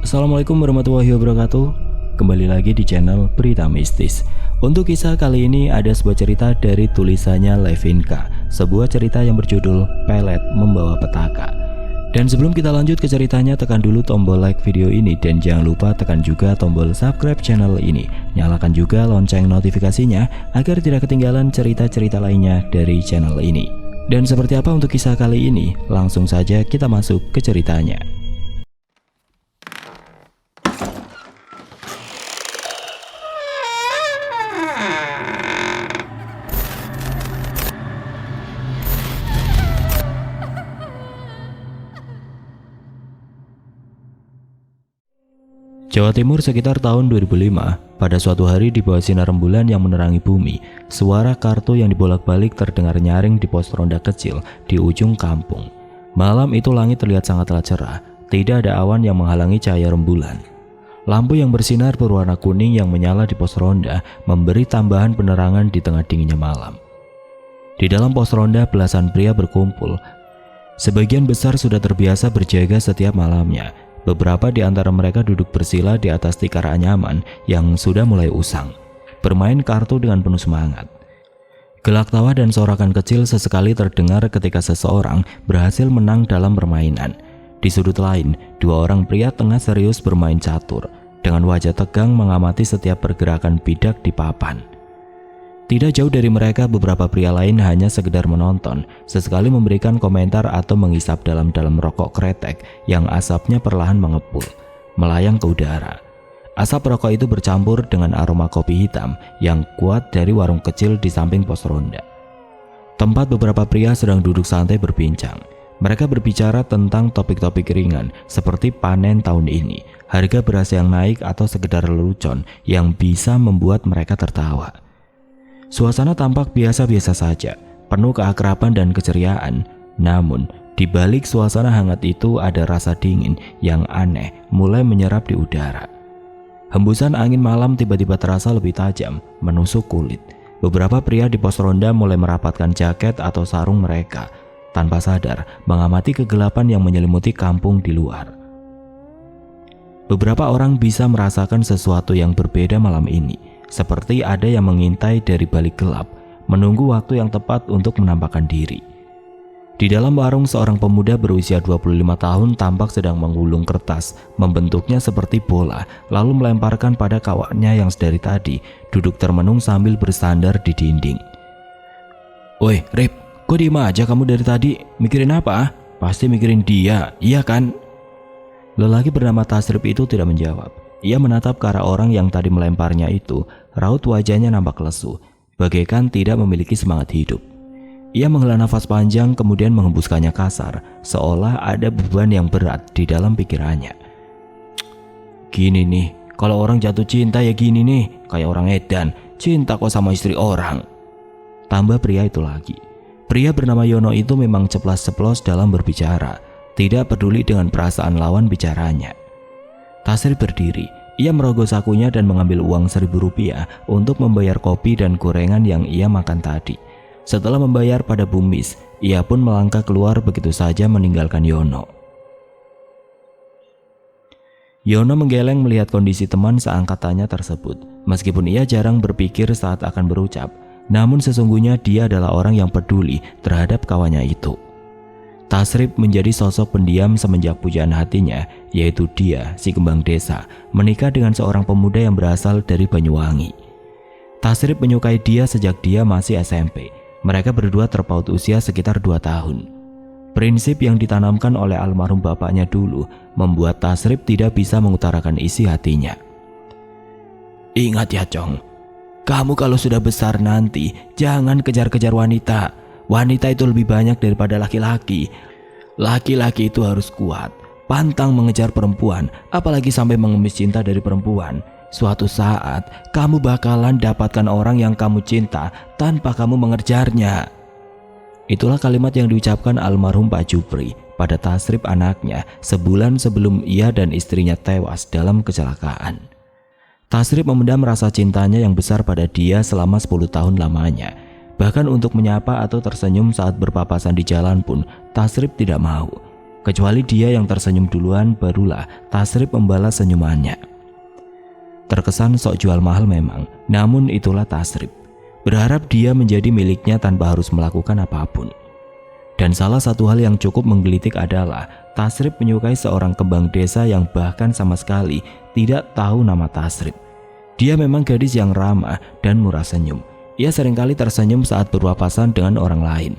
Assalamualaikum warahmatullahi wabarakatuh. Kembali lagi di channel Berita Mistis. Untuk kisah kali ini ada sebuah cerita dari tulisannya Levinka, sebuah cerita yang berjudul Pelet Membawa Petaka. Dan sebelum kita lanjut ke ceritanya, tekan dulu tombol like video ini dan jangan lupa tekan juga tombol subscribe channel ini. Nyalakan juga lonceng notifikasinya agar tidak ketinggalan cerita-cerita lainnya dari channel ini. Dan seperti apa untuk kisah kali ini? Langsung saja kita masuk ke ceritanya. Jawa Timur sekitar tahun 2005, pada suatu hari di bawah sinar rembulan yang menerangi bumi, suara kartu yang dibolak-balik terdengar nyaring di pos ronda kecil di ujung kampung. Malam itu langit terlihat sangatlah cerah, tidak ada awan yang menghalangi cahaya rembulan. Lampu yang bersinar berwarna kuning yang menyala di pos ronda memberi tambahan penerangan di tengah dinginnya malam. Di dalam pos ronda belasan pria berkumpul. Sebagian besar sudah terbiasa berjaga setiap malamnya. Beberapa di antara mereka duduk bersila di atas tikar anyaman yang sudah mulai usang, bermain kartu dengan penuh semangat. Gelak tawa dan sorakan kecil sesekali terdengar ketika seseorang berhasil menang dalam permainan. Di sudut lain, dua orang pria tengah serius bermain catur, dengan wajah tegang mengamati setiap pergerakan bidak di papan. Tidak jauh dari mereka, beberapa pria lain hanya sekedar menonton, sesekali memberikan komentar atau menghisap dalam-dalam rokok kretek yang asapnya perlahan mengepul, melayang ke udara. Asap rokok itu bercampur dengan aroma kopi hitam yang kuat dari warung kecil di samping pos ronda. Tempat beberapa pria sedang duduk santai berbincang. Mereka berbicara tentang topik-topik ringan seperti panen tahun ini, harga beras yang naik atau sekedar lelucon yang bisa membuat mereka tertawa. Suasana tampak biasa-biasa saja, penuh keakraban dan keceriaan. Namun, di balik suasana hangat itu ada rasa dingin yang aneh mulai menyerap di udara. Hembusan angin malam tiba-tiba terasa lebih tajam, menusuk kulit. Beberapa pria di pos ronda mulai merapatkan jaket atau sarung mereka, tanpa sadar mengamati kegelapan yang menyelimuti kampung di luar. Beberapa orang bisa merasakan sesuatu yang berbeda malam ini. Seperti ada yang mengintai dari balik gelap, menunggu waktu yang tepat untuk menampakkan diri. Di dalam warung, seorang pemuda berusia 25 tahun tampak sedang menggulung kertas, membentuknya seperti bola, lalu melemparkan pada kawannya yang sedari tadi duduk termenung sambil bersandar di dinding. "Woi, Rip, kok diem aja kamu dari tadi? Mikirin apa? Pasti mikirin dia, iya kan?" Lelaki bernama Tasrip itu tidak menjawab. Ia menatap ke arah orang yang tadi melemparnya itu. Raut wajahnya nampak lesu, bagaikan tidak memiliki semangat hidup. Ia menghela nafas panjang kemudian menghembuskannya kasar, seolah ada beban yang berat di dalam pikirannya. "Gini nih, kalau orang jatuh cinta ya gini nih, kayak orang edan, cinta kok sama istri orang." Tambah pria itu lagi. Pria bernama Yono itu memang ceplas-ceplos dalam berbicara, tidak peduli dengan perasaan lawan bicaranya. Tasrip berdiri, ia merogoh sakunya dan mengambil uang Rp1.000 untuk membayar kopi dan gorengan yang ia makan tadi. Setelah membayar pada Bumis, ia pun melangkah keluar begitu saja meninggalkan Yono. Yono menggeleng melihat kondisi teman seangkatannya tersebut. Meskipun ia jarang berpikir saat akan berucap, namun sesungguhnya dia adalah orang yang peduli terhadap kawannya itu. Tasrip menjadi sosok pendiam semenjak pujaan hatinya, yaitu dia, si kembang desa, menikah dengan seorang pemuda yang berasal dari Banyuwangi. Tasrip menyukai dia sejak dia masih SMP. Mereka berdua terpaut usia sekitar 2 tahun. Prinsip yang ditanamkan oleh almarhum bapaknya dulu membuat Tasrip tidak bisa mengutarakan isi hatinya. "Ingat ya, Cong, kamu kalau sudah besar nanti jangan kejar-kejar wanita. Wanita itu lebih banyak daripada laki-laki. Laki-laki itu harus kuat, pantang mengejar perempuan, apalagi sampai mengemis cinta dari perempuan. Suatu saat, kamu bakalan dapatkan orang yang kamu cinta tanpa kamu mengejarnya." Itulah kalimat yang diucapkan almarhum Pak Jupri pada Tasrip anaknya sebulan sebelum ia dan istrinya tewas dalam kecelakaan. Tasrip memendam rasa cintanya yang besar pada dia selama 10 tahun lamanya. Bahkan untuk menyapa atau tersenyum saat berpapasan di jalan pun Tasrip tidak mau. Kecuali dia yang tersenyum duluan, barulah Tasrif membalas senyumannya. Terkesan sok jual mahal memang, namun itulah Tasrif. Berharap dia menjadi miliknya tanpa harus melakukan apapun. Dan salah satu hal yang cukup menggelitik adalah Tasrif menyukai seorang kembang desa yang bahkan sama sekali tidak tahu nama Tasrif. Dia memang gadis yang ramah dan murah senyum. Ia seringkali tersenyum saat berpapasan dengan orang lain.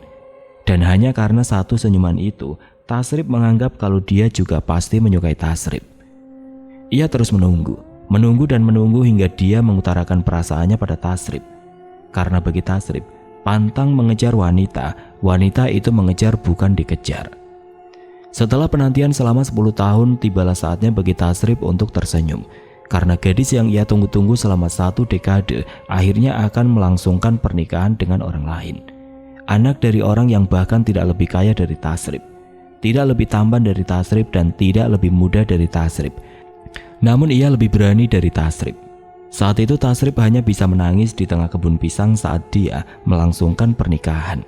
Dan hanya karena satu senyuman itu, Tasrif menganggap kalau dia juga pasti menyukai Tasrif. Ia terus menunggu dan menunggu hingga dia mengutarakan perasaannya pada Tasrif. Karena bagi Tasrif, pantang mengejar wanita, wanita itu mengejar bukan dikejar. Setelah penantian selama 10 tahun, tibalah saatnya bagi Tasrif untuk tersenyum. Karena gadis yang ia tunggu-tunggu selama 1 dekade akhirnya akan melangsungkan pernikahan dengan orang lain. Anak dari orang yang bahkan tidak lebih kaya dari Tasrif, tidak lebih tampan dari Tasrif, dan tidak lebih muda dari Tasrif. Namun ia lebih berani dari Tasrif. Saat itu Tasrif hanya bisa menangis di tengah kebun pisang saat dia melangsungkan pernikahan.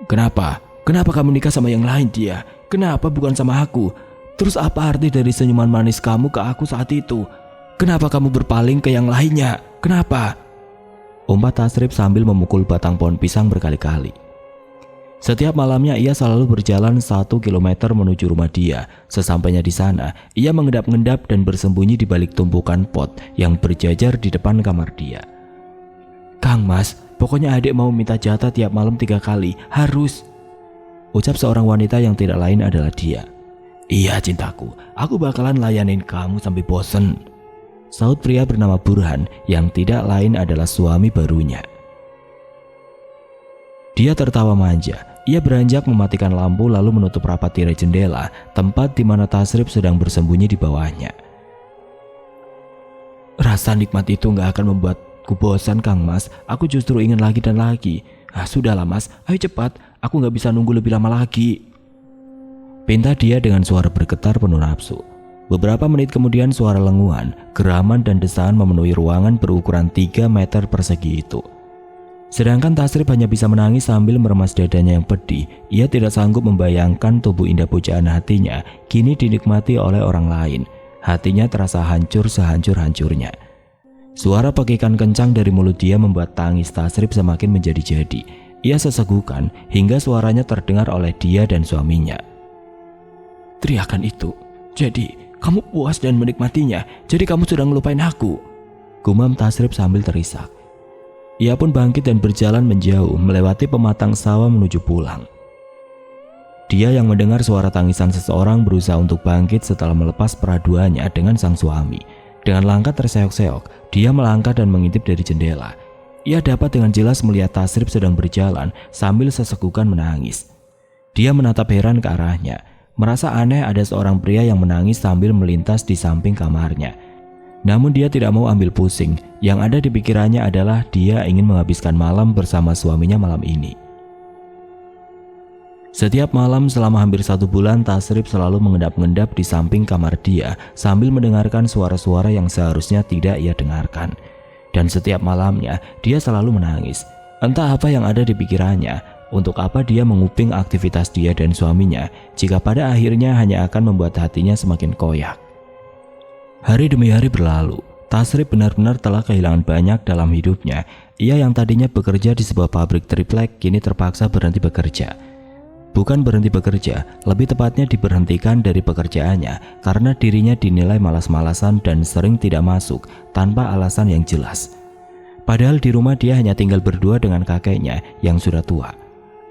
Kenapa? Kenapa kamu nikah sama yang lain dia? Kenapa bukan sama aku? Terus apa arti dari senyuman manis kamu ke aku saat itu? Kenapa kamu berpaling ke yang lainnya? Kenapa? Umpat Tasrif sambil memukul batang pohon pisang berkali-kali. Setiap malamnya ia selalu berjalan 1 kilometer menuju rumah dia. Sesampainya di sana, ia mengendap-endap dan bersembunyi di balik tumpukan pot yang berjajar di depan kamar dia. Kang Mas, pokoknya adik mau minta jatah tiap malam 3 kali, harus. Ucap seorang wanita yang tidak lain adalah dia. Iya cintaku, aku bakalan layanin kamu sampai bosen. Sahut pria bernama Burhan yang tidak lain adalah suami barunya. Dia tertawa manja. Ia beranjak mematikan lampu lalu menutup rapat tirai jendela, tempat di mana Tasrif sedang bersembunyi di bawahnya. Rasa nikmat itu gak akan membuatku bosan Kang Mas. Aku justru ingin lagi dan lagi. Sudahlah Mas, ayo cepat. Aku gak bisa nunggu lebih lama lagi. Pinta dia dengan suara bergetar penuh nafsu. Beberapa menit kemudian suara lenguhan, geraman dan desahan memenuhi ruangan berukuran 3 meter persegi itu. Sedangkan Tasrif hanya bisa menangis sambil meremas dadanya yang pedih. Ia tidak sanggup membayangkan tubuh indah pujaan hatinya kini dinikmati oleh orang lain. Hatinya terasa hancur sehancur-hancurnya. Suara pekikan kencang dari mulut dia membuat tangis Tasrif semakin menjadi-jadi. Ia sesegukan hingga suaranya terdengar oleh dia dan suaminya. Teriakan itu, jadi kamu puas dan menikmatinya, jadi kamu sudah ngelupain aku, gumam Tasrif sambil terisak. Ia pun bangkit dan berjalan menjauh melewati pematang sawah menuju pulang. Dia yang mendengar suara tangisan seseorang berusaha untuk bangkit setelah melepas peraduannya dengan sang suami. Dengan langkah terseok-seok, dia melangkah dan mengintip dari jendela. Ia dapat dengan jelas melihat Tasrif sedang berjalan sambil sesegukan menangis. Dia menatap heran ke arahnya, merasa aneh ada seorang pria yang menangis sambil melintas di samping kamarnya. Namun dia tidak mau ambil pusing, yang ada di pikirannya adalah dia ingin menghabiskan malam bersama suaminya malam ini. Setiap malam selama hampir 1 bulan, Tasrif selalu mengendap-endap di samping kamar dia sambil mendengarkan suara-suara yang seharusnya tidak ia dengarkan. Dan setiap malamnya dia selalu menangis. Entah apa yang ada di pikirannya, untuk apa dia menguping aktivitas dia dan suaminya jika pada akhirnya hanya akan membuat hatinya semakin koyak. Hari demi hari berlalu, Tasrif benar-benar telah kehilangan banyak dalam hidupnya. Ia yang tadinya bekerja di sebuah pabrik triplek kini terpaksa berhenti bekerja. Bukan berhenti bekerja, lebih tepatnya diberhentikan dari pekerjaannya karena dirinya dinilai malas-malasan dan sering tidak masuk tanpa alasan yang jelas. Padahal di rumah dia hanya tinggal berdua dengan kakeknya yang sudah tua.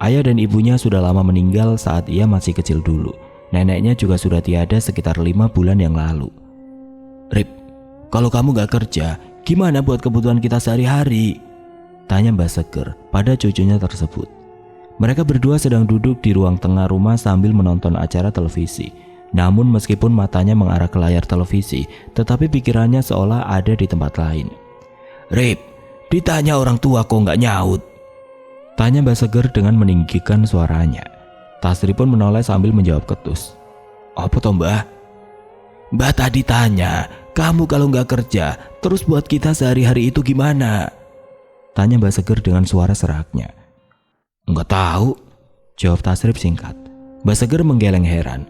Ayah dan ibunya sudah lama meninggal saat ia masih kecil dulu. Neneknya juga sudah tiada sekitar 5 bulan yang lalu. Rip, kalau kamu gak kerja, gimana buat kebutuhan kita sehari-hari? Tanya Mbak Seger pada cucunya tersebut. Mereka berdua sedang duduk di ruang tengah rumah sambil menonton acara televisi. Namun meskipun matanya mengarah ke layar televisi, tetapi pikirannya seolah ada di tempat lain. Rip, ditanya orang tua kok gak nyaut? Tanya Mbak Seger dengan meninggikan suaranya. Tasrif pun menoleh sambil menjawab ketus. Apa toh Mbak? Mbak tadi tanya, kamu kalau nggak kerja, terus buat kita sehari-hari itu gimana? Tanya Mbak Seger dengan suara seraknya. Nggak tahu, jawab Tasrif singkat. Mbak Seger menggeleng heran.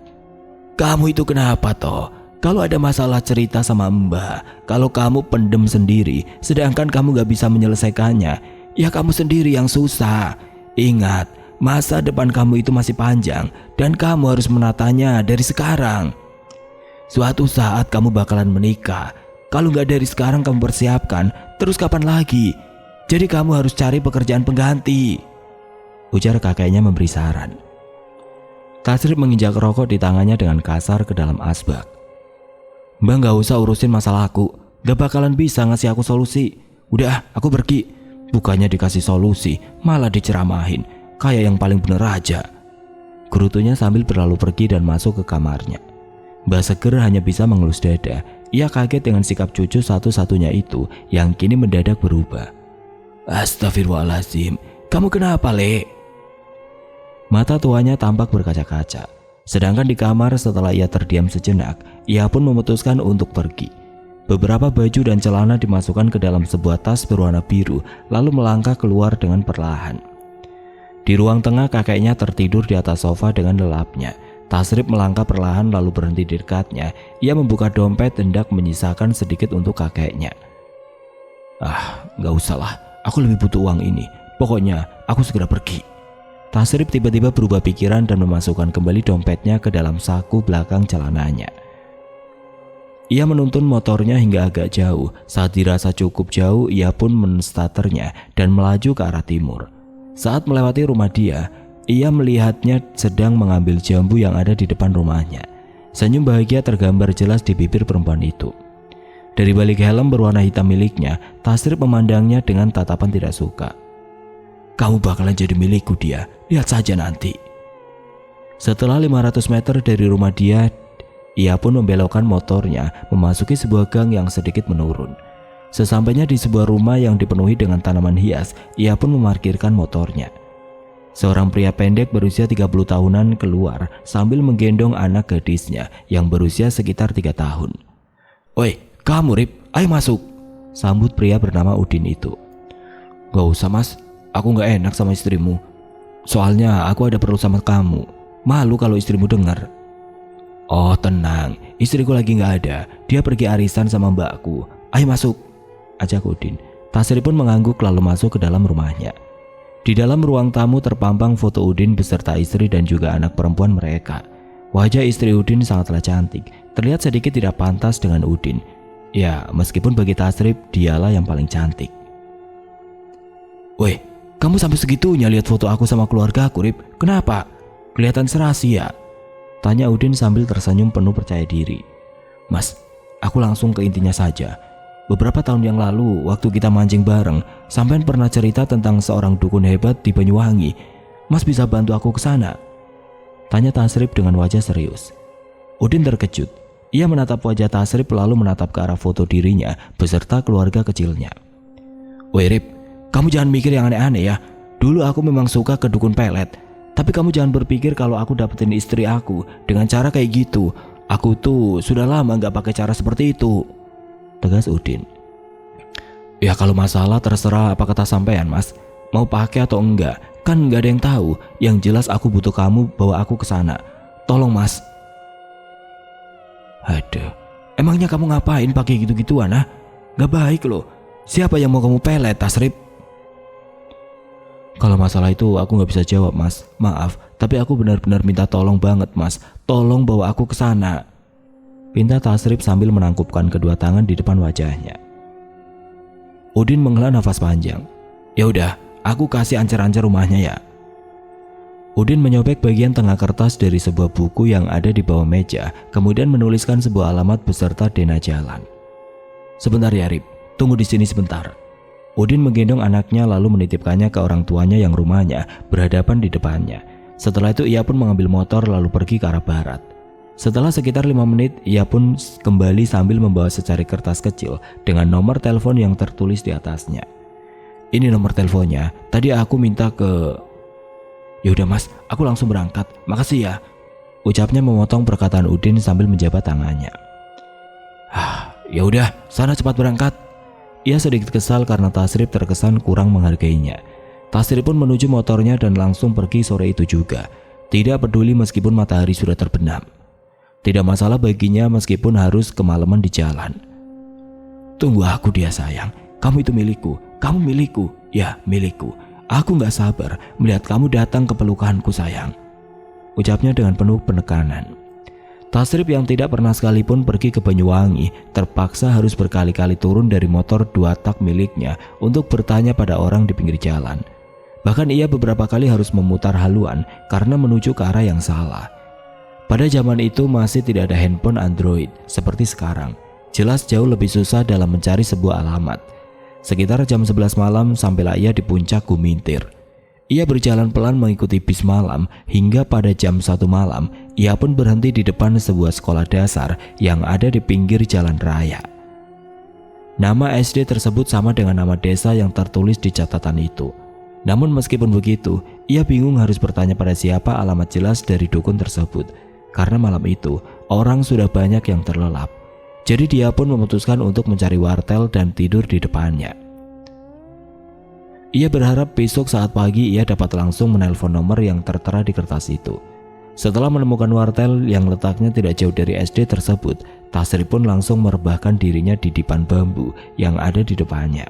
Kamu itu kenapa toh? Kalau ada masalah cerita sama Mbak. Kalau kamu pendem sendiri, sedangkan kamu gak bisa menyelesaikannya, ya kamu sendiri yang susah. Ingat, masa depan kamu itu masih panjang dan kamu harus menatanya dari sekarang. Suatu saat kamu bakalan menikah. Kalau gak dari sekarang kamu persiapkan, terus kapan lagi? Jadi kamu harus cari pekerjaan pengganti, ujar kakeknya memberi saran. Tasrif menginjak rokok di tangannya dengan kasar ke dalam asbak. Mbak gak usah urusin masalahku. Gak bakalan bisa ngasih aku solusi. Udah, aku pergi. Bukannya dikasih solusi, malah diceramahin. Kayak yang paling bener aja, gerutunya sambil berlalu pergi dan masuk ke kamarnya. Mbak Seger hanya bisa mengelus dada. Ia kaget dengan sikap cucu satu-satunya itu yang kini mendadak berubah. Astagfirullahaladzim, kamu kenapa, Le? Mata tuanya tampak berkaca-kaca. Sedangkan di kamar setelah ia terdiam sejenak, ia pun memutuskan untuk pergi. Beberapa baju dan celana dimasukkan ke dalam sebuah tas berwarna biru, lalu melangkah keluar dengan perlahan. Di ruang tengah kakeknya tertidur di atas sofa dengan lelapnya. Tasrif melangkah perlahan lalu berhenti di dekatnya. Ia membuka dompet hendak menyisakan sedikit untuk kakeknya. Gak usah lah, aku lebih butuh uang ini. Pokoknya aku segera pergi. Tasrif tiba-tiba berubah pikiran dan memasukkan kembali dompetnya ke dalam saku belakang celananya. Ia menuntun motornya hingga agak jauh. Saat dirasa cukup jauh, ia pun menstarternya dan melaju ke arah timur. Saat melewati rumah dia, ia melihatnya sedang mengambil jambu yang ada di depan rumahnya. Senyum bahagia tergambar jelas di bibir perempuan itu. Dari balik helm berwarna hitam miliknya, Tasrif memandangnya dengan tatapan tidak suka. Kamu bakalan jadi milikku dia, lihat saja nanti. Setelah 500 meter dari rumah dia, ia pun membelokkan motornya memasuki sebuah gang yang sedikit menurun. Sesampainya di sebuah rumah yang dipenuhi dengan tanaman hias, ia pun memarkirkan motornya. Seorang pria pendek berusia 30 tahunan keluar sambil menggendong anak gadisnya yang berusia sekitar 3 tahun. Oi, kamu Rip, ayo masuk, sambut pria bernama Udin itu. Gak usah mas, aku gak enak sama istrimu. Soalnya aku ada perlu sama kamu. Malu kalau istrimu dengar. Oh tenang, istriku lagi gak ada. Dia pergi arisan sama mbakku. Ayo masuk, ajak Udin. Tasrif pun mengangguk lalu masuk ke dalam rumahnya. Di dalam ruang tamu terpampang foto Udin beserta istri dan juga anak perempuan mereka. Wajah istri Udin sangatlah cantik, terlihat sedikit tidak pantas dengan Udin. Ya, meskipun bagi Tasrif dialah yang paling cantik. Weh, kamu sampai segitunya lihat foto aku sama keluarga aku, Rip. Kenapa? Kelihatan serasi ya? Tanya Udin sambil tersenyum penuh percaya diri. Mas, aku langsung ke intinya saja. Beberapa tahun yang lalu, waktu kita mancing bareng, sampean pernah cerita tentang seorang dukun hebat di Banyuwangi. Mas bisa bantu aku ke sana? Tanya Tasrif dengan wajah serius. Udin terkejut. Ia menatap wajah Tasrif lalu menatap ke arah foto dirinya beserta keluarga kecilnya. Woi Rip, kamu jangan mikir yang aneh-aneh ya. Dulu aku memang suka ke dukun pelet. Tapi kamu jangan berpikir kalau aku dapetin istri aku dengan cara kayak gitu. Aku tuh sudah lama gak pakai cara seperti itu, tegas Udin. Ya kalau masalah terserah apa kata sampean mas. Mau pakai atau enggak, kan gak ada yang tahu. Yang jelas aku butuh kamu bawa aku ke sana. Tolong mas. Aduh, emangnya kamu ngapain pakai gitu-gituan ah? Gak baik loh. Siapa yang mau kamu pelet, Tasrif? Kalau masalah itu aku gak bisa jawab mas. Maaf, tapi aku benar-benar minta tolong banget mas. Tolong bawa aku ke sana, pinta Tasrif sambil menangkupkan kedua tangan di depan wajahnya. Udin menghela nafas panjang. Ya udah, aku kasih ancer-ancer rumahnya ya. Udin menyobek bagian tengah kertas dari sebuah buku yang ada di bawah meja, kemudian menuliskan sebuah alamat beserta dena jalan. Sebentar ya Rip, tunggu di sini sebentar. Udin menggendong anaknya lalu menitipkannya ke orang tuanya yang rumahnya berhadapan di depannya. Setelah itu ia pun mengambil motor lalu pergi ke arah barat. Setelah sekitar 5 menit, ia pun kembali sambil membawa secari kertas kecil dengan nomor telepon yang tertulis di atasnya. Ini nomor teleponnya, tadi aku minta ke... Yaudah mas, aku langsung berangkat, makasih ya, ucapnya memotong perkataan Udin sambil menjabat tangannya. Yaudah, sana cepat berangkat. Ia sedikit kesal karena Tasrif terkesan kurang menghargainya. Tasrif pun menuju motornya dan langsung pergi sore itu juga. Tidak peduli meskipun matahari sudah terbenam. Tidak masalah baginya meskipun harus kemalaman di jalan. Tunggu aku dia sayang, kamu itu milikku, kamu milikku, ya milikku. Aku gak sabar melihat kamu datang ke pelukanku sayang, ucapnya dengan penuh penekanan. Tasrip yang tidak pernah sekalipun pergi ke Banyuwangi terpaksa harus berkali-kali turun dari motor 2 tak miliknya untuk bertanya pada orang di pinggir jalan. Bahkan ia beberapa kali harus memutar haluan karena menuju ke arah yang salah. Pada zaman itu masih tidak ada handphone Android seperti sekarang. Jelas jauh lebih susah dalam mencari sebuah alamat. Sekitar jam 11 malam sampailah ia di puncak Gumintir. Ia berjalan pelan mengikuti bis malam hingga pada jam 1 malam ia pun berhenti di depan sebuah sekolah dasar yang ada di pinggir jalan raya. Nama SD tersebut sama dengan nama desa yang tertulis di catatan itu. Namun meskipun begitu, ia bingung harus bertanya pada siapa alamat jelas dari dukun tersebut. Karena malam itu orang sudah banyak yang terlelap. Jadi dia pun memutuskan untuk mencari wartel dan tidur di depannya. Ia berharap besok saat pagi ia dapat langsung menelpon nomor yang tertera di kertas itu. Setelah menemukan wartel yang letaknya tidak jauh dari SD tersebut, Tasrip pun langsung merebahkan dirinya di dipan bambu yang ada di depannya.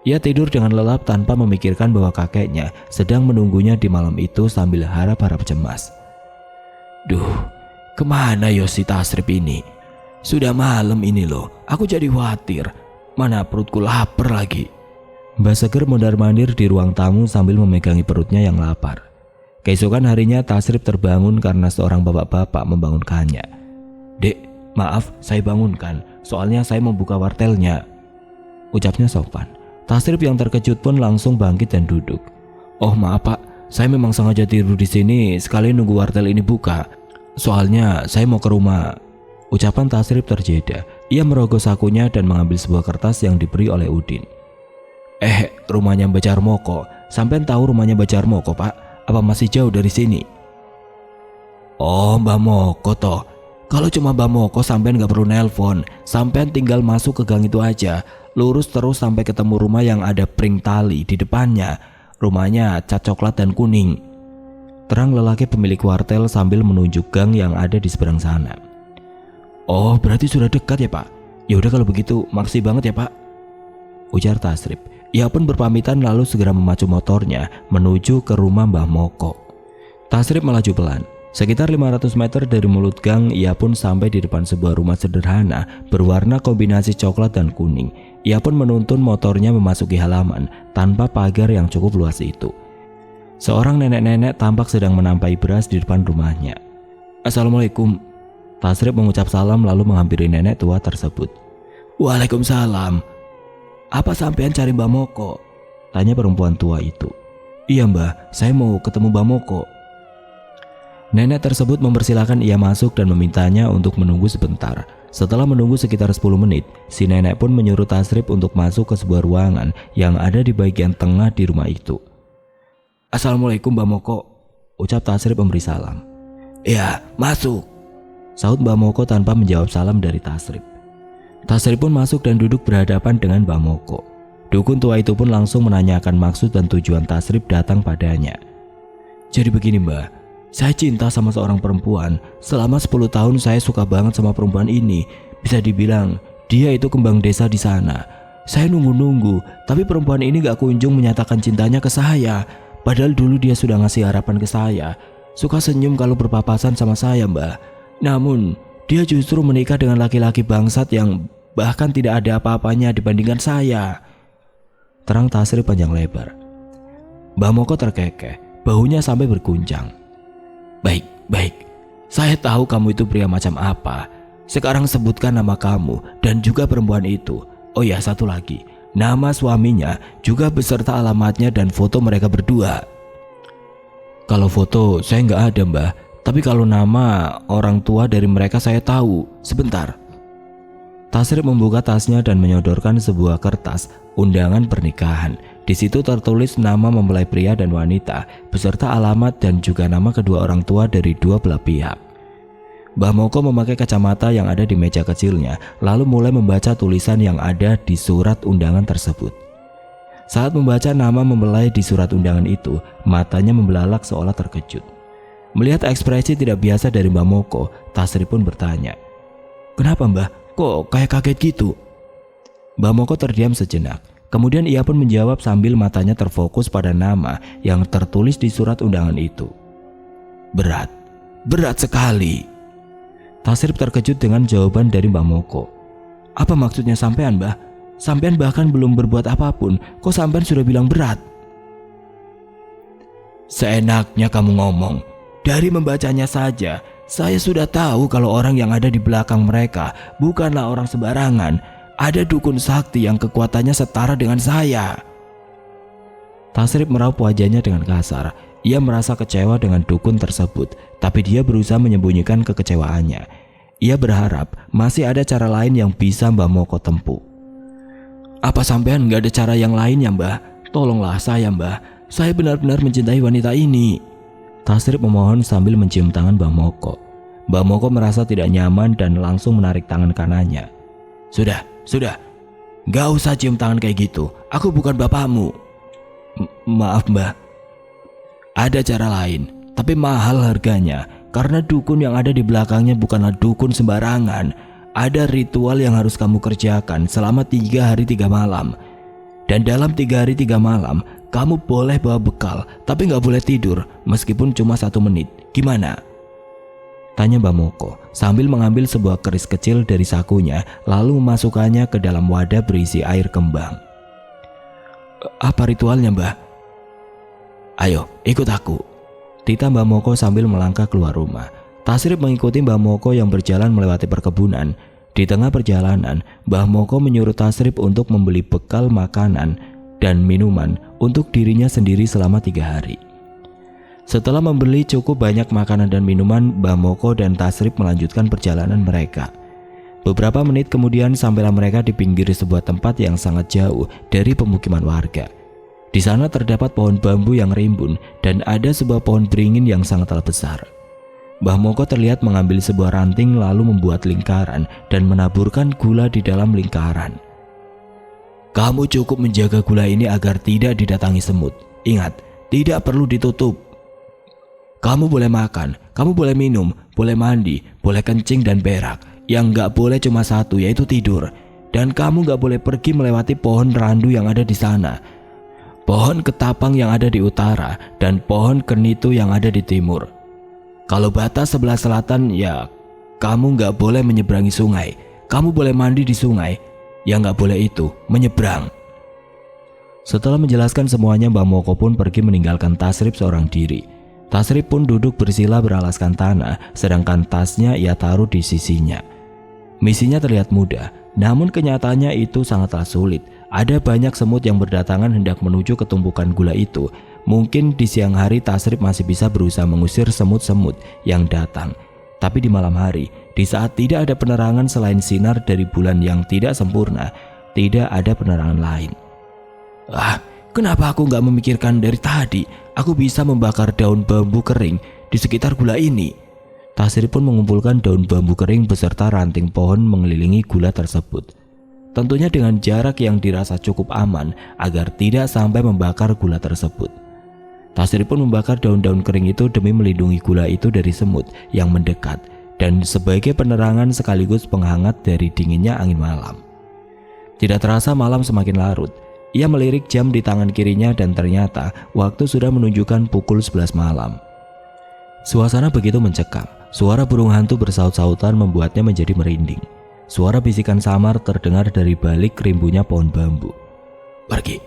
Ia tidur dengan lelap tanpa memikirkan bahwa kakeknya sedang menunggunya di malam itu sambil harap-harap cemas. Duh, kemana yo si Tasrip ini? Sudah malam ini loh, aku jadi khawatir. Mana perutku lapar lagi. Mbah Seger mondar-mandir di ruang tamu sambil memegangi perutnya yang lapar. Keesokan harinya Tasrip terbangun karena seorang bapak-bapak membangunkannya. Dek, maaf saya bangunkan, soalnya saya mau buka wartelnya, ucapnya sopan. Tasrip yang terkejut pun langsung bangkit dan duduk. Oh maaf pak, saya memang sengaja tidur di sini sekali nunggu wartel ini buka. Soalnya saya mau ke rumah. Ucapan Tasrip terjeda. Ia merogoh sakunya dan mengambil sebuah kertas yang diberi oleh Udin. Rumahnya Mbak Jarmoko. Sampean tahu rumahnya Mbak Jarmoko, Pak? Apa masih jauh dari sini? Oh, Mbak Moko toh. Kalau cuma Mbak Moko sampean gak perlu nelpon. Sampean tinggal masuk ke gang itu aja. Lurus terus sampai ketemu rumah yang ada pring tali di depannya. Rumahnya cat coklat dan kuning. Terang lelaki pemilik wartel sambil menunjuk gang yang ada di seberang sana. Oh, berarti sudah dekat ya, Pak? Ya udah kalau begitu, makasih banget ya, Pak, ujar Tasrip. Ia pun berpamitan lalu segera memacu motornya menuju ke rumah Mbah Moko. Tasrip melaju pelan. Sekitar 500 meter dari mulut gang, ia pun sampai di depan sebuah rumah sederhana berwarna kombinasi coklat dan kuning. Ia pun menuntun motornya memasuki halaman tanpa pagar yang cukup luas itu. Seorang nenek-nenek tampak sedang menampai beras di depan rumahnya. Assalamualaikum. Tasrip mengucap salam lalu menghampiri nenek tua tersebut. Waalaikumsalam. Apa sampean cari Mbak Moko? Tanya perempuan tua itu. Iya mbah, saya mau ketemu Mbak Moko. Nenek tersebut mempersilahkan ia masuk dan memintanya untuk menunggu sebentar. Setelah menunggu sekitar 10 menit, si nenek pun menyuruh Tasrip untuk masuk ke sebuah ruangan yang ada di bagian tengah di rumah itu. Assalamualaikum Mbak Moko, ucap Tasrip memberi salam. Ya, masuk, sahut Mbak Moko tanpa menjawab salam dari Tasrip. Tasrip pun masuk dan duduk berhadapan dengan Mbak Moko. Dukun tua itu pun langsung menanyakan maksud dan tujuan Tasrip datang padanya. Jadi begini mbak, saya cinta sama seorang perempuan. Selama 10 tahun saya suka banget sama perempuan ini. Bisa dibilang dia itu kembang desa di sana. Saya nunggu-nunggu, tapi perempuan ini gak kunjung menyatakan cintanya ke saya. Padahal dulu dia sudah ngasih harapan ke saya. Suka senyum kalau berpapasan sama saya mbak. Namun dia justru menikah dengan laki-laki bangsat yang bahkan tidak ada apa-apanya dibandingkan saya. Terang Tasrip panjang lebar. Mbak Moko terkekeh, bahunya sampai berguncang. Baik, saya tahu kamu itu pria macam apa. Sekarang sebutkan nama kamu dan juga perempuan itu. Oh ya, satu lagi, nama suaminya juga beserta alamatnya dan foto mereka berdua. Kalau foto saya nggak ada mbak. Tapi kalau nama orang tua dari mereka saya tahu. Sebentar. Tasrip membuka tasnya dan menyodorkan sebuah kertas undangan pernikahan. Di situ tertulis nama mempelai pria dan wanita beserta alamat dan juga nama kedua orang tua dari dua belah pihak. Mbah Moko memakai kacamata yang ada di meja kecilnya lalu mulai membaca tulisan yang ada di surat undangan tersebut. Saat membaca nama mempelai di surat undangan itu, matanya membelalak seolah terkejut. Melihat ekspresi tidak biasa dari Mbah Moko, Tasrip pun bertanya, "Kenapa Mbah? Kok kayak kaget gitu?" Mbah Moko terdiam sejenak. Kemudian ia pun menjawab sambil matanya terfokus pada nama yang tertulis di surat undangan itu. "Berat, berat sekali." Tasrip terkejut dengan jawaban dari Mbah Moko. "Apa maksudnya sampean, Mbah? Sampean bahkan belum berbuat apapun, kok sampean sudah bilang berat?" "Seenaknya kamu ngomong. Dari membacanya saja, saya sudah tahu kalau orang yang ada di belakang mereka bukanlah orang sembarangan. Ada dukun sakti yang kekuatannya setara dengan saya." Tasrip meraup wajahnya dengan kasar. Ia merasa kecewa dengan dukun tersebut, tapi dia berusaha menyembunyikan kekecewaannya. Ia berharap masih ada cara lain yang bisa Mbah Moko tempuh. "Apa sampean gak ada cara yang lain ya, Mbah? Tolonglah saya, Mbah. Saya benar-benar mencintai wanita ini." Tasrip memohon sambil mencium tangan Mbah Moko. Mbah Moko merasa tidak nyaman dan langsung menarik tangan kanannya. Sudah, gak usah cium tangan kayak gitu. Aku bukan bapakmu." Maaf, Mbah. "Ada cara lain, tapi mahal harganya. Karena dukun yang ada di belakangnya bukanlah dukun sembarangan. Ada ritual yang harus kamu kerjakan selama 3 hari 3 malam. Dan dalam 3 hari 3 malam, kamu boleh bawa bekal, tapi gak boleh tidur, meskipun cuma 1 menit. Gimana?" tanya Mbah Moko sambil mengambil sebuah keris kecil dari sakunya lalu memasukkannya ke dalam wadah berisi air kembang. "Apa ritualnya, Mbah?" "Ayo, ikut aku," titah Mbah Moko sambil melangkah keluar rumah. Tasrip mengikuti Mbah Moko yang berjalan melewati perkebunan. Di tengah perjalanan, Mbah Moko menyuruh Tasrip untuk membeli bekal makanan dan minuman untuk dirinya sendiri selama 3 hari. Setelah membeli cukup banyak makanan dan minuman, Mbah Moko dan Tasrip melanjutkan perjalanan mereka. Beberapa menit kemudian sampailah mereka di pinggir sebuah tempat yang sangat jauh dari pemukiman warga. Di sana terdapat pohon bambu yang rimbun dan ada sebuah pohon beringin yang sangatlah besar. Mbah Moko terlihat mengambil sebuah ranting lalu membuat lingkaran dan menaburkan gula di dalam lingkaran. "Kamu cukup menjaga gula ini agar tidak didatangi semut. Ingat, tidak perlu ditutup. Kamu boleh makan, kamu boleh minum, boleh mandi, boleh kencing dan berak. Yang gak boleh cuma satu, yaitu tidur. Dan kamu gak boleh pergi melewati pohon randu yang ada di sana, pohon ketapang yang ada di utara, dan pohon kenitu yang ada di timur. Kalau batas sebelah selatan, ya kamu gak boleh menyeberangi sungai. Kamu boleh mandi di sungai. Yang gak boleh itu menyeberang." Setelah menjelaskan semuanya, Mbah Moko pun pergi meninggalkan Tasrip seorang diri. Tasrip pun duduk bersila beralaskan tanah, sedangkan tasnya ia taruh di sisinya. Misinya terlihat mudah, namun kenyataannya itu sangatlah sulit. Ada banyak semut yang berdatangan hendak menuju ke tumpukan gula itu. Mungkin di siang hari Tasrip masih bisa berusaha mengusir semut-semut yang datang. Tapi di malam hari, di saat tidak ada penerangan selain sinar dari bulan yang tidak sempurna, tidak ada penerangan lain. Kenapa aku gak memikirkan dari tadi? Aku bisa membakar daun bambu kering di sekitar gula ini." Tasrip pun mengumpulkan daun bambu kering beserta ranting pohon mengelilingi gula tersebut. Tentunya dengan jarak yang dirasa cukup aman agar tidak sampai membakar gula tersebut. Tasrip pun membakar daun-daun kering itu demi melindungi gula itu dari semut yang mendekat dan sebagai penerangan sekaligus penghangat dari dinginnya angin malam. Tidak terasa malam semakin larut. Ia melirik jam di tangan kirinya dan ternyata waktu sudah menunjukkan pukul 11 malam. Suasana begitu mencekam. Suara burung hantu bersaut-sautan membuatnya menjadi merinding. Suara bisikan samar terdengar dari balik rimbunya pohon bambu. Pergi.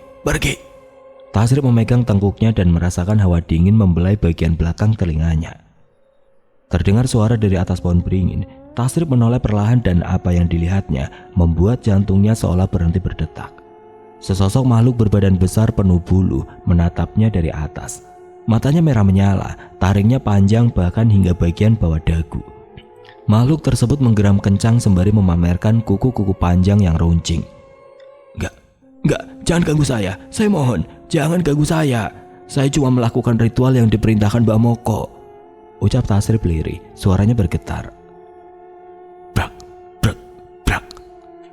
Tasrip memegang tengkuknya dan merasakan hawa dingin membelai bagian belakang telinganya. Terdengar suara dari atas pohon beringin. Tasrip menoleh perlahan dan apa yang dilihatnya membuat jantungnya seolah berhenti berdetak. Sesosok makhluk berbadan besar penuh bulu menatapnya dari atas. Matanya merah menyala, taringnya panjang bahkan hingga bagian bawah dagu. Makhluk tersebut menggeram kencang sembari memamerkan kuku-kuku panjang yang runcing. Enggak, jangan ganggu saya mohon, jangan ganggu saya. Saya cuma melakukan ritual yang diperintahkan Mbah Moko, ucap Tasrip lirih, suaranya bergetar. Brak.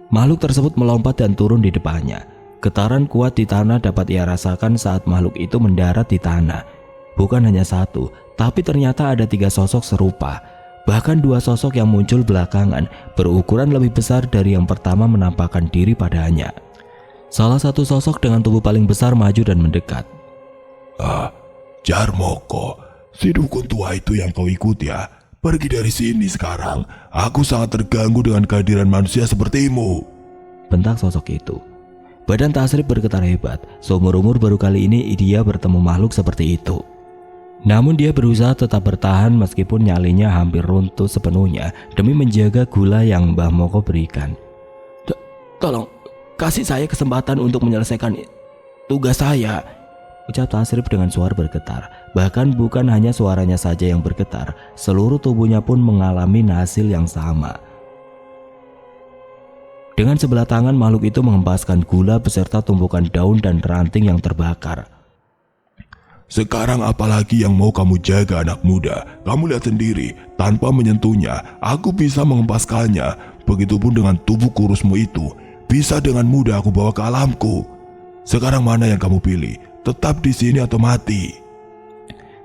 Makhluk tersebut melompat dan turun di depannya. Getaran kuat di tanah dapat ia rasakan saat makhluk itu mendarat di tanah. Bukan hanya satu, tapi ternyata ada 3 sosok serupa. Bahkan 2 sosok yang muncul belakangan berukuran lebih besar dari yang pertama menampakkan diri padanya. Salah satu sosok dengan tubuh paling besar maju dan mendekat. Jarmoko, si dukun tua itu yang kau ikut ya. Pergi dari sini sekarang. Aku sangat terganggu dengan kehadiran manusia sepertimu, bentak sosok itu. Badan Tasrif bergetar hebat. Seumur-umur baru kali ini dia bertemu makhluk seperti itu. Namun dia berusaha tetap bertahan meskipun nyalinya hampir runtuh sepenuhnya demi menjaga gula yang Mbah Moko berikan. Tolong, kasih saya kesempatan untuk menyelesaikan tugas saya, ucap Tasrif dengan suara bergetar. Bahkan bukan hanya suaranya saja yang bergetar, seluruh tubuhnya pun mengalami hasil yang sama. Dengan sebelah tangan makhluk itu menghempaskan gula beserta tumpukan daun dan ranting yang terbakar. Sekarang apalagi yang mau kamu jaga, anak muda? Kamu lihat sendiri, tanpa menyentuhnya, aku bisa menghempaskannya. Begitupun dengan tubuh kurusmu itu, bisa dengan mudah aku bawa ke alamku. Sekarang mana yang kamu pilih? Tetap di sini atau mati?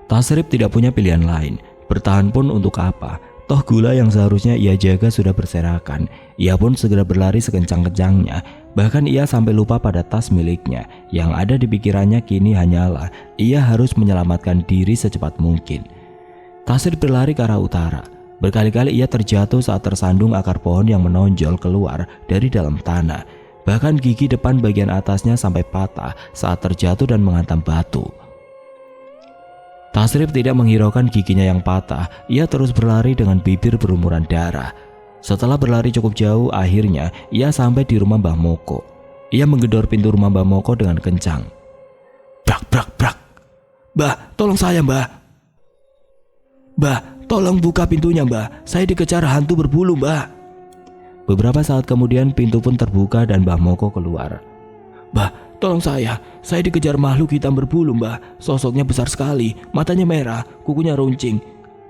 Tasrif tidak punya pilihan lain. Bertahan pun untuk apa? Toh gula yang seharusnya ia jaga sudah berserakan. Ia pun segera berlari sekencang-kencangnya. Bahkan ia sampai lupa pada tas miliknya. Yang ada di pikirannya kini hanyalah ia harus menyelamatkan diri secepat mungkin. Tasrif berlari ke arah utara. Berkali-kali ia terjatuh saat tersandung akar pohon yang menonjol keluar dari dalam tanah. Bahkan gigi depan bagian atasnya sampai patah saat terjatuh dan menghantam batu. Tasrif tidak menghiraukan giginya yang patah. Ia terus berlari dengan bibir berlumuran darah. Setelah berlari cukup jauh, akhirnya ia sampai di rumah Mbah Moko. Ia menggedor pintu rumah Mbah Moko dengan kencang. Brak brak brak. Mbah, tolong saya, Mbah. Mbah, tolong buka pintunya, Mbah. Saya dikejar hantu berbulu, Mbah. Beberapa saat kemudian pintu pun terbuka dan Mbah Moko keluar. Mbah, tolong saya dikejar makhluk hitam berbulu, Mbah. Sosoknya besar sekali, matanya merah, kukunya runcing.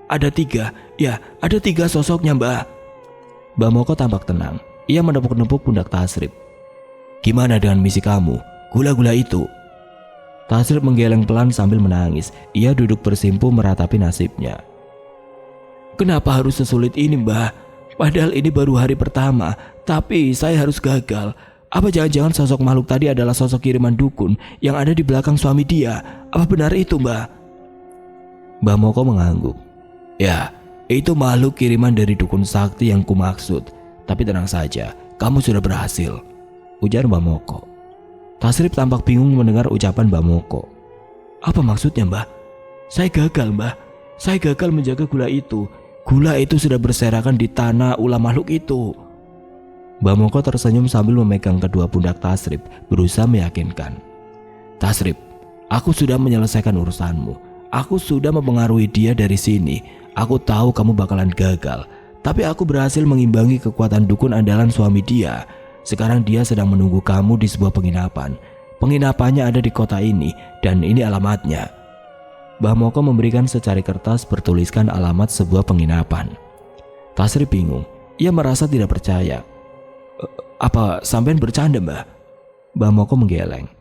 Ada 3, ya ada 3 sosoknya, Mbah. Mbah Moko tampak tenang. Ia menepuk-nepuk pundak Tasrif. Gimana dengan misi kamu? Gula-gula itu? Tasrif menggeleng pelan sambil menangis. Ia duduk bersimpu meratapi nasibnya. Kenapa harus sesulit ini, Mbah? Padahal ini baru hari pertama, tapi saya harus gagal. Apa jangan-jangan sosok makhluk tadi adalah sosok kiriman dukun yang ada di belakang suami dia? Apa benar itu, Mbah? Mbah Moko mengangguk. Ya, itu makhluk kiriman dari dukun sakti yang kumaksud. Tapi tenang saja, kamu sudah berhasil, ujar Mbah Moko. Tasrif tampak bingung mendengar ucapan Mbah Moko. Apa maksudnya, Mbah? Saya gagal, Mbah. Saya gagal menjaga gula itu. Gula itu sudah berserakan di tanah ulah makhluk itu. Mbah Moko tersenyum sambil memegang kedua pundak Tasrif, berusaha meyakinkan. Tasrif, aku sudah menyelesaikan urusanmu. Aku sudah mempengaruhi dia dari sini. Aku tahu kamu bakalan gagal, tapi aku berhasil mengimbangi kekuatan dukun andalan suami dia. Sekarang dia sedang menunggu kamu di sebuah penginapan. Penginapannya ada di kota ini, dan ini alamatnya. Mbah Moko memberikan secari kertas bertuliskan alamat sebuah penginapan. Tasrif bingung. Ia merasa tidak percaya. Apa sampean bercanda, Mbah? Mbah Moko menggeleng.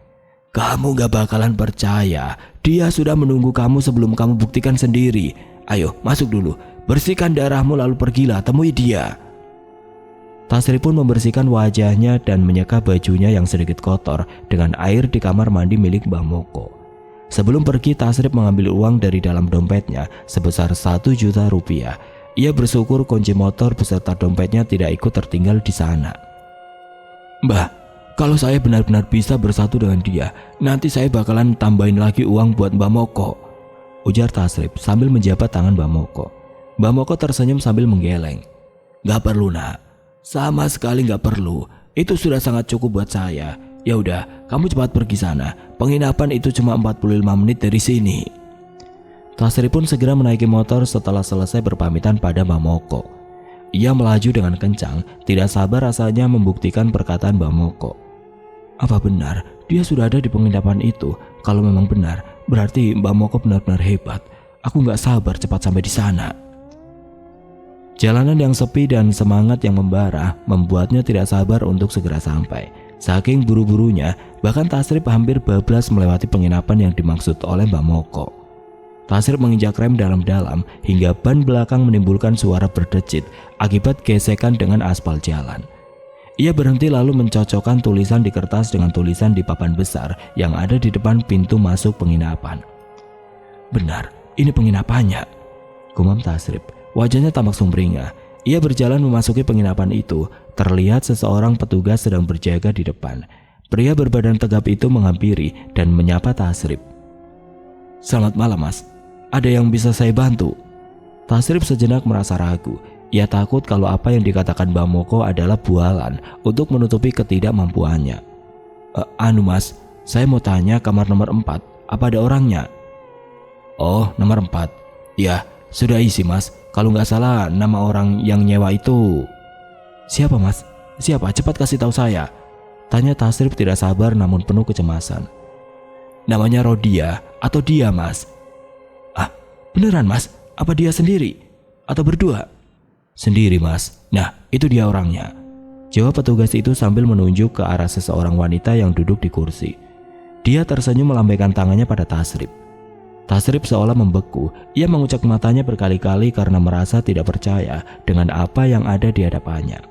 Kamu gak bakalan percaya. Dia sudah menunggu kamu sebelum kamu buktikan sendiri. Ayo masuk dulu. Bersihkan darahmu lalu pergilah temui dia. Tasrif pun membersihkan wajahnya dan menyeka bajunya yang sedikit kotor dengan air di kamar mandi milik Mbah Moko. Sebelum pergi, Tasrif mengambil uang dari dalam dompetnya sebesar 1 juta rupiah. Ia bersyukur kunci motor beserta dompetnya tidak ikut tertinggal di sana. Mbah, kalau saya benar-benar bisa bersatu dengan dia, nanti saya bakalan tambahin lagi uang buat Mbah Moko, ujar Tasrif sambil menjabat tangan Mbah Moko. Mbah Moko tersenyum sambil menggeleng. Gak perlu, nak. Sama sekali gak perlu. Itu sudah sangat cukup buat saya. Ya udah, kamu cepat pergi sana. Penginapan itu cuma 45 menit dari sini. Tasrif pun segera menaiki motor setelah selesai berpamitan pada Mbah Moko. Ia melaju dengan kencang, tidak sabar rasanya membuktikan perkataan Mbah Moko. Apa benar dia sudah ada di penginapan itu? Kalau memang benar, berarti Mbah Moko benar-benar hebat. Aku gak sabar cepat sampai di sana. Jalanan yang sepi dan semangat yang membara membuatnya tidak sabar untuk segera sampai. Saking buru-burunya, bahkan Tasrif hampir bablas melewati penginapan yang dimaksud oleh Mbah Moko. Tasrip menginjak rem dalam-dalam hingga ban belakang menimbulkan suara berdecit akibat gesekan dengan aspal jalan. Ia berhenti lalu mencocokkan tulisan di kertas dengan tulisan di papan besar yang ada di depan pintu masuk penginapan. "Benar, ini penginapannya," gumam Tasrip. Wajahnya tampak sumringah. Ia berjalan memasuki penginapan itu. Terlihat seseorang petugas sedang berjaga di depan. Pria berbadan tegap itu menghampiri dan menyapa Tasrip. "Selamat malam, Mas. Ada yang bisa saya bantu?" Tasrip sejenak merasa ragu. Ia takut kalau apa yang dikatakan Mbak Moko adalah bualan untuk menutupi ketidakmampuannya. Anu Mas, saya mau tanya kamar nomor 4, apa ada orangnya?" "Oh, nomor 4. Ya, sudah isi Mas. Kalau nggak salah nama orang yang nyewa itu." "Siapa Mas? Siapa? Cepat kasih tahu saya," tanya Tasrip tidak sabar namun penuh kecemasan. "Namanya Rodia atau dia Mas." "Ah, beneran Mas? Apa dia sendiri? Atau berdua?" "Sendiri Mas. Nah, itu dia orangnya," jawab petugas itu sambil menunjuk ke arah seseorang wanita yang duduk di kursi. Dia tersenyum melambaikan tangannya pada Tasrip. Tasrip seolah membeku. Ia mengucap matanya berkali-kali karena merasa tidak percaya dengan apa yang ada di hadapannya.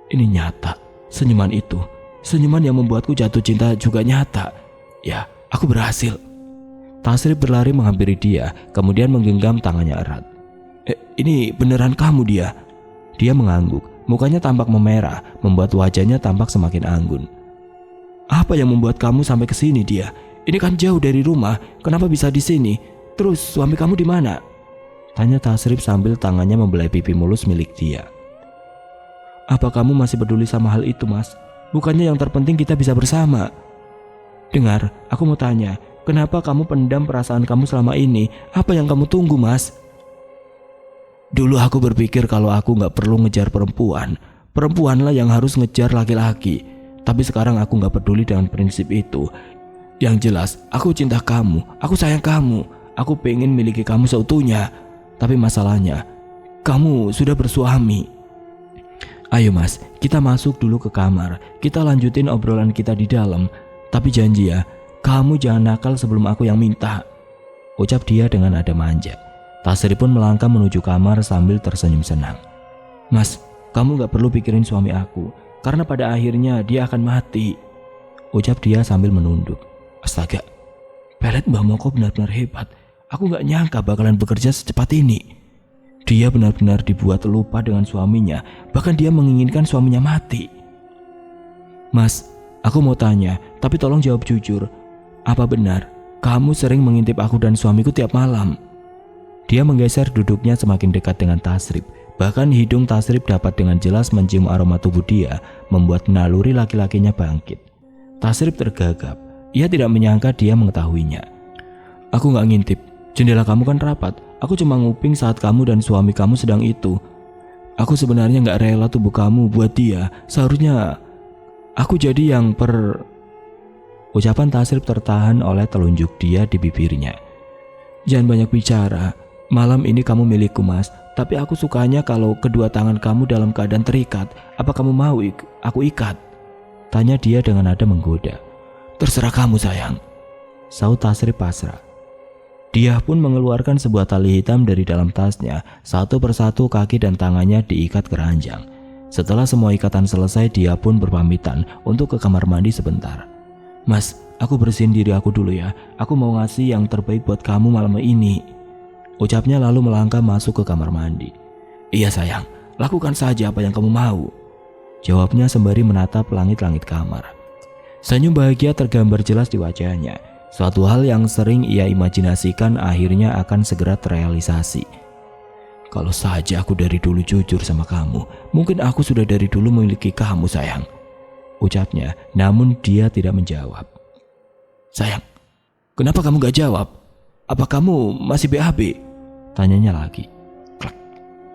Ini nyata. Senyuman itu, senyuman yang membuatku jatuh cinta juga nyata. Ya, aku berhasil. Tasrip berlari menghampiri dia, kemudian menggenggam tangannya erat. Ini beneran kamu dia?" Dia mengangguk, mukanya tampak memerah, membuat wajahnya tampak semakin anggun. "Apa yang membuat kamu sampai ke sini dia? Ini kan jauh dari rumah, kenapa bisa di sini? Terus suami kamu di mana?" tanya Tasrip sambil tangannya membelai pipi mulus milik dia. "Apa kamu masih peduli sama hal itu, Mas? Bukannya yang terpenting kita bisa bersama?" "Dengar, aku mau tanya, kenapa kamu pendam perasaan kamu selama ini? Apa yang kamu tunggu, Mas?" "Dulu aku berpikir kalau aku gak perlu ngejar perempuan. Perempuanlah yang harus ngejar laki-laki. Tapi sekarang aku gak peduli dengan prinsip itu. Yang jelas, aku cinta kamu, aku sayang kamu. Aku pengen miliki kamu seutuhnya. Tapi masalahnya, kamu sudah bersuami. Ayo Mas, kita masuk dulu ke kamar. Kita lanjutin obrolan kita di dalam. Tapi janji ya, kamu jangan nakal sebelum aku yang minta," ucap dia dengan nada manja. Tasrip pun melangkah menuju kamar sambil tersenyum senang. "Mas, kamu gak perlu pikirin suami aku, karena pada akhirnya dia akan mati," ucap dia sambil menunduk. Astaga, pelet Mbak Moko benar-benar hebat. Aku gak nyangka bakalan bekerja secepat ini. Dia benar-benar dibuat lupa dengan suaminya, bahkan dia menginginkan suaminya mati. "Mas, aku mau tanya, tapi tolong jawab jujur. Apa benar kamu sering mengintip aku dan suamiku tiap malam?" Dia menggeser duduknya semakin dekat dengan Tasrip. Bahkan hidung Tasrip dapat dengan jelas mencium aroma tubuh dia, membuat naluri laki-lakinya bangkit. Tasrip tergagap. Ia tidak menyangka dia mengetahuinya. "Aku gak ngintip. Jendela kamu kan rapat. Aku cuma nguping saat kamu dan suami kamu sedang itu. Aku sebenarnya gak rela tubuh kamu buat dia. Seharusnya aku jadi yang Ucapan Tasrip tertahan oleh telunjuk dia di bibirnya. "Jangan banyak bicara. Malam ini kamu milikku Mas, tapi aku sukanya kalau kedua tangan kamu dalam keadaan terikat. Apa kamu mau aku ikat?" tanya dia dengan nada menggoda. "Terserah kamu sayang," saut Tasrip pasrah. Dia pun mengeluarkan sebuah tali hitam dari dalam tasnya. Satu persatu kaki dan tangannya diikat keranjang. Setelah semua ikatan selesai, dia pun berpamitan untuk ke kamar mandi sebentar. "Mas, aku bersihin diri aku dulu ya. Aku mau ngasih yang terbaik buat kamu malam ini," ucapnya lalu melangkah masuk ke kamar mandi. "Iya sayang, lakukan saja apa yang kamu mau," jawabnya sembari menatap langit-langit kamar. Senyum bahagia tergambar jelas di wajahnya. Suatu hal yang sering ia imajinasikan akhirnya akan segera terrealisasi. "Kalau saja aku dari dulu jujur sama kamu, mungkin aku sudah dari dulu memiliki kamu sayang," ucapnya, namun dia tidak menjawab. "Sayang, kenapa kamu gak jawab? Apa kamu masih BAB?" tanyanya lagi. Klak.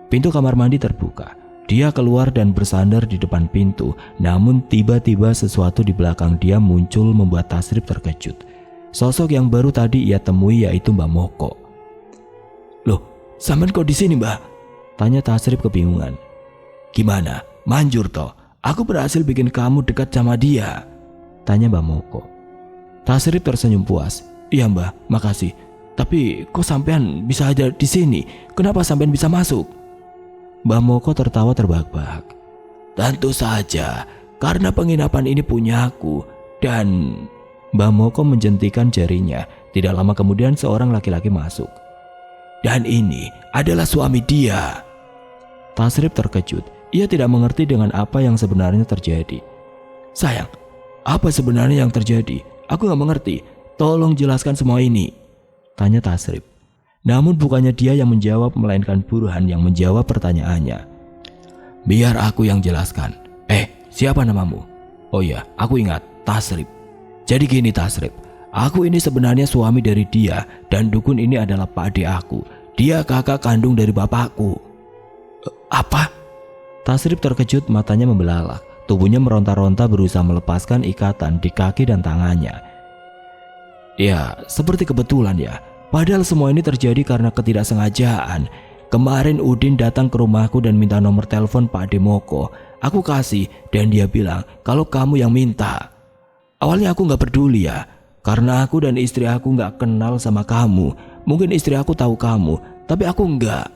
Pintu kamar mandi terbuka. Dia keluar dan bersandar di depan pintu, namun tiba-tiba sesuatu di belakang dia muncul membuat Tasrip terkejut. Sosok yang baru tadi ia temui yaitu Mbak Moko. "Loh, sampean kok di sini, Mbak?" tanya Tasrip kebingungan. "Gimana? Manjur toh? Aku berhasil bikin kamu dekat sama dia," tanya Mbak Moko. Tasrip tersenyum puas. "Iya Mbak, makasih. Tapi kok sampean bisa ada di sini? Kenapa sampean bisa masuk? Mbah Moko tertawa terbahak-bahak. Tentu saja, karena penginapan ini punya aku. Dan Mbah Moko menjentikan jarinya. Tidak lama kemudian seorang laki-laki masuk. Dan ini adalah suami dia. Tasrif terkejut. Ia tidak mengerti dengan apa yang sebenarnya terjadi. Sayang, apa sebenarnya yang terjadi? Aku gak mengerti. Tolong jelaskan semua ini, tanya Tasrif. Namun bukannya dia yang menjawab, melainkan Burhan yang menjawab pertanyaannya. Biar aku yang jelaskan. Siapa namamu? Oh ya, aku ingat, Tasrif. Jadi gini Tasrif, aku ini sebenarnya suami dari dia, dan dukun ini adalah pakde aku. Dia kakak kandung dari bapakku. Apa? Tasrif terkejut, matanya membelalak. Tubuhnya meronta-ronta berusaha melepaskan ikatan di kaki dan tangannya. Ya, seperti kebetulan ya. Padahal semua ini terjadi karena ketidaksengajaan. Kemarin Udin datang ke rumahku dan minta nomor telepon Pak Demoko. Aku kasih dan dia bilang kalau kamu yang minta. Awalnya aku gak peduli ya, karena aku dan istri aku gak kenal sama kamu. Mungkin istri aku tahu kamu, tapi aku enggak.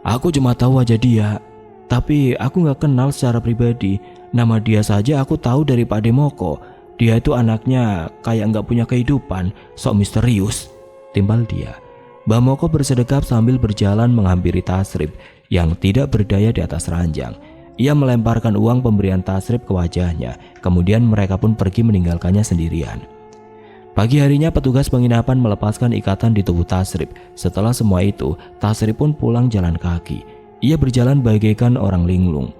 Aku cuma tahu wajah dia, tapi aku gak kenal secara pribadi. Nama dia saja aku tahu dari Pak Demoko. Dia itu anaknya kayak gak punya kehidupan, sok misterius, timbal dia. Mbah Moko bersedekap sambil berjalan menghampiri Tasrif yang tidak berdaya di atas ranjang. Ia melemparkan uang pemberian Tasrif ke wajahnya, kemudian mereka pun pergi meninggalkannya sendirian. Pagi harinya petugas penginapan melepaskan ikatan di tubuh Tasrif. Setelah semua itu, Tasrif pun pulang jalan kaki. Ia berjalan bagaikan orang linglung.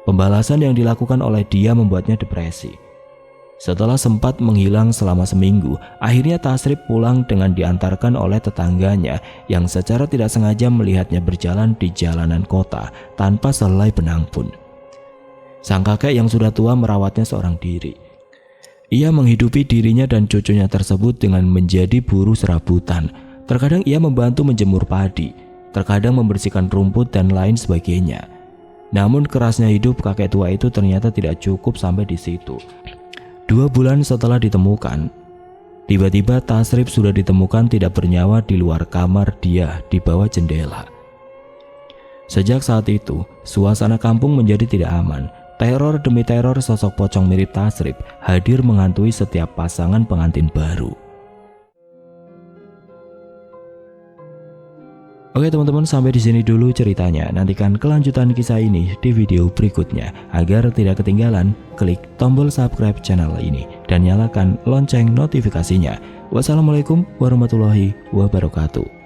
Pembalasan yang dilakukan oleh dia membuatnya depresi. Setelah sempat menghilang selama seminggu, akhirnya Tasrif pulang dengan diantarkan oleh tetangganya yang secara tidak sengaja melihatnya berjalan di jalanan kota tanpa selai benang pun. Sang kakek yang sudah tua merawatnya seorang diri. Ia menghidupi dirinya dan cucunya tersebut dengan menjadi buruh serabutan. Terkadang ia membantu menjemur padi, terkadang membersihkan rumput dan lain sebagainya. Namun kerasnya hidup kakek tua itu ternyata tidak cukup sampai di situ. 2 bulan setelah ditemukan, tiba-tiba Tasrif sudah ditemukan tidak bernyawa di luar kamar dia di bawah jendela. Sejak saat itu, suasana kampung menjadi tidak aman. Teror demi teror sosok pocong mirip Tasrif hadir menghantui setiap pasangan pengantin baru. Oke teman-teman, sampai di sini dulu ceritanya. Nantikan kelanjutan kisah ini di video berikutnya. Agar tidak ketinggalan, klik tombol subscribe channel ini dan nyalakan lonceng notifikasinya. Wassalamualaikum warahmatullahi wabarakatuh.